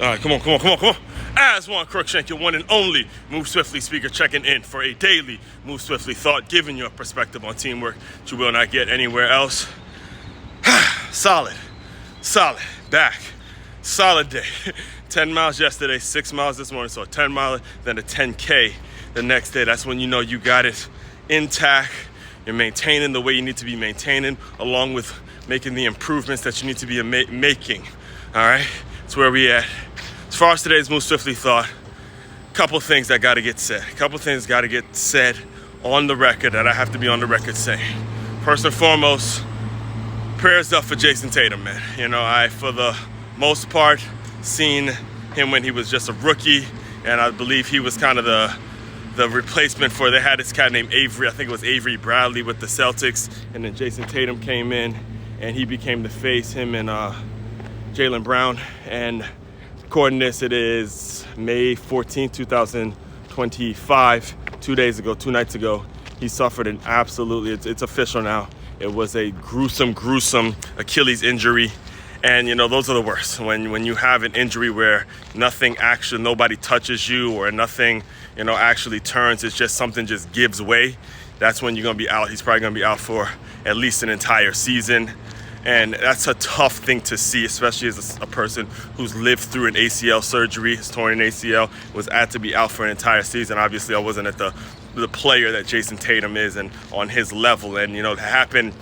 All right, come on, come on, come on, come on. As Juan Crookshank, your one and only Move Swiftly speaker, checking in for a daily Move Swiftly thought, giving you a perspective on teamwork that you will not get anywhere else. Solid, back, solid day. 10 miles yesterday, 6 miles this morning, so a 10 mile, then a 10K the next day. That's when you know you got it intact. You're maintaining the way you need to be maintaining, along with making the improvements that you need to be making. All right, that's where we at. As far as today's Move Swiftly thought, a couple things that got to get said. A couple things got to get said on the record that I have to be on the record saying. First and foremost, prayers up for Jayson Tatum, man. You know, I, for the most part, seen him when he was just a rookie, and I believe he was kind of the replacement for, they had this cat named Avery, I think it was Avery Bradley with the Celtics, and then Jayson Tatum came in, and he became the face, him and Jaylen Brown. And according to this, it is May 14th, 2025, 2 nights ago, he suffered an absolutely, it's official now, it was a gruesome Achilles injury. And, you know, those are the worst. When you have an injury where nobody touches you, or nothing, you know, actually turns, it's just something just gives way. That's when you're going to be out. He's probably going to be out for at least an entire season. And that's a tough thing to see, especially as a person who's lived through an ACL surgery, his torn ACL, was had to be out for an entire season. Obviously, I wasn't at the player that Jayson Tatum is and on his level. And, you know, to happen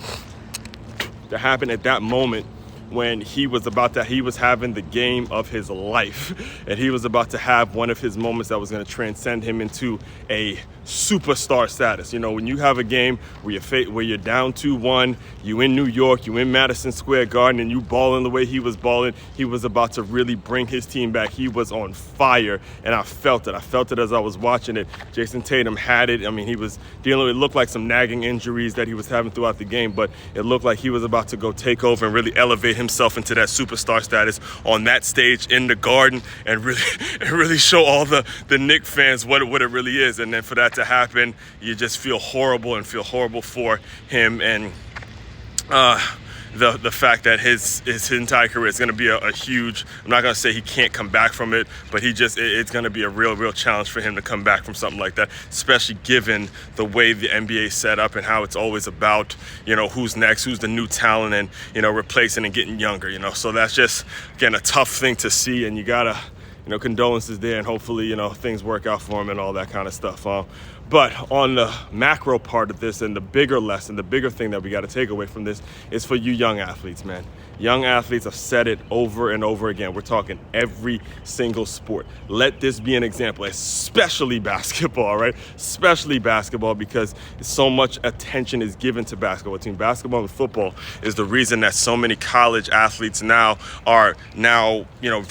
at that moment, when he was having the game of his life, and he was about to have one of his moments that was going to transcend him into a superstar status. You know, when you have a game where you're down 2-1, you in New York, you in Madison Square Garden, and you balling the way he was balling, he was about to really bring his team back. He was on fire, and I felt it as I was watching it. Jayson Tatum had it. I mean, he was dealing with, it looked like some nagging injuries that he was having throughout the game, but it looked like he was about to go take over and really elevate himself into that superstar status on that stage in the Garden, and really show all the Knicks fans what it really is. And then for that to happen, you just feel horrible for him, and the fact that his entire career is going to be a huge, I'm not going to say he can't come back from it, but it's going to be a real challenge for him to come back from something like that, especially given the way the NBA is set up and how it's always about, you know, who's next, who's the new talent, and, you know, replacing and getting younger, you know. So that's just, again, a tough thing to see, and you gotta, you know, condolences there, and hopefully, you know, things work out for him and all that kind of stuff. But on the macro part of this, and the bigger lesson, the bigger thing that we got to take away from this is for you young athletes, man. Young athletes have said it over and over again. We're talking every single sport. Let this be an example, especially basketball, right? Especially basketball, because so much attention is given to basketball. Between basketball and football is the reason that so many college athletes now, you know,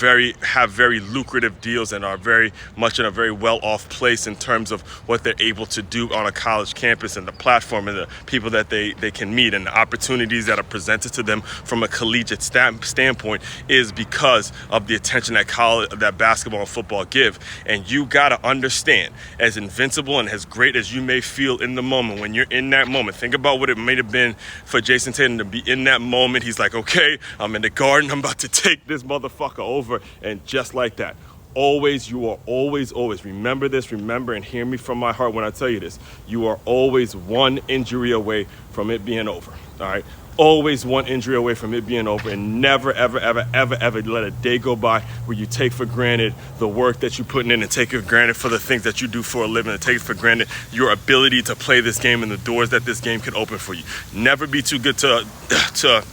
have very lucrative deals and are very much in a very well-off place in terms of what they're able to do on a college campus, and the platform and the people that they can meet, and the opportunities that are presented to them from a collegiate standpoint is because of the attention that basketball and football give. And you got to understand, as invincible and as great as you may feel in the moment, when you're in that moment, think about what it may have been for Jayson Tatum to be in that moment. He's like, okay, I'm in the Garden, I'm about to take this motherfucker over. And just like that, you are always, remember this, and hear me from my heart when I tell you this, you are always one injury away from it being over, all right? Always one injury away from it being over, and never, ever let a day go by where you take for granted the work that you're putting in, and take it for granted for the things that you do for a living, and take it for granted your ability to play this game and the doors that this game can open for you. Never be too good to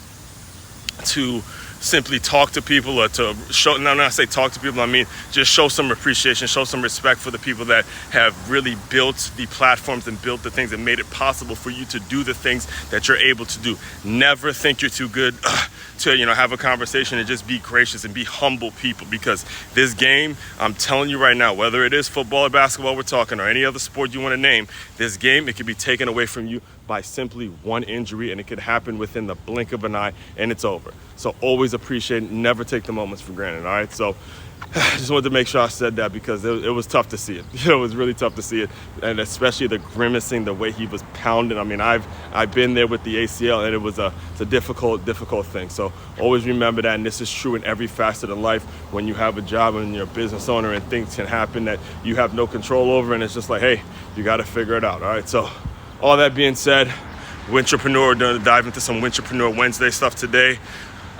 simply talk to people, or to show, no, when I say talk to people, I mean just show some appreciation, show some respect for the people that have really built the platforms and built the things that made it possible for you to do the things that you're able to do. Never think you're too good to, you know, have a conversation, and just be gracious and be humble people, because this game, I'm telling you right now, whether it is football or basketball we're talking, or any other sport you want to name, this game, it can be taken away from you by simply one injury, and it could happen within the blink of an eye, and it's over. So always appreciate it. Never take the moments for granted, all right? So I just wanted to make sure I said that because it was tough to see it. It was really tough to see it, and especially the grimacing, the way he was pounding. I mean, I've been there with the ACL, and it's a difficult thing. So always remember that, and this is true in every facet of life. When you have a job and you're a business owner, and things can happen that you have no control over, and it's just like, hey, you got to figure it out. All right. So all that being said, Wintrapreneur, going to dive into some Wintrapreneur Wednesday stuff today.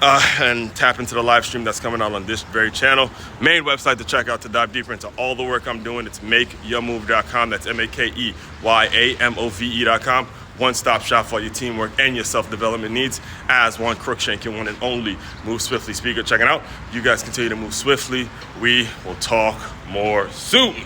And tap into the live stream that's coming out on this very channel. Main website to check out to dive deeper into all the work I'm doing. It's makeyourmove.com. That's MakeYamove.com. One-stop shop for your teamwork and your self-development needs. As one Crookshank, your one and only Move Swiftly speaker. Checking out. You guys continue to move swiftly. We will talk more soon.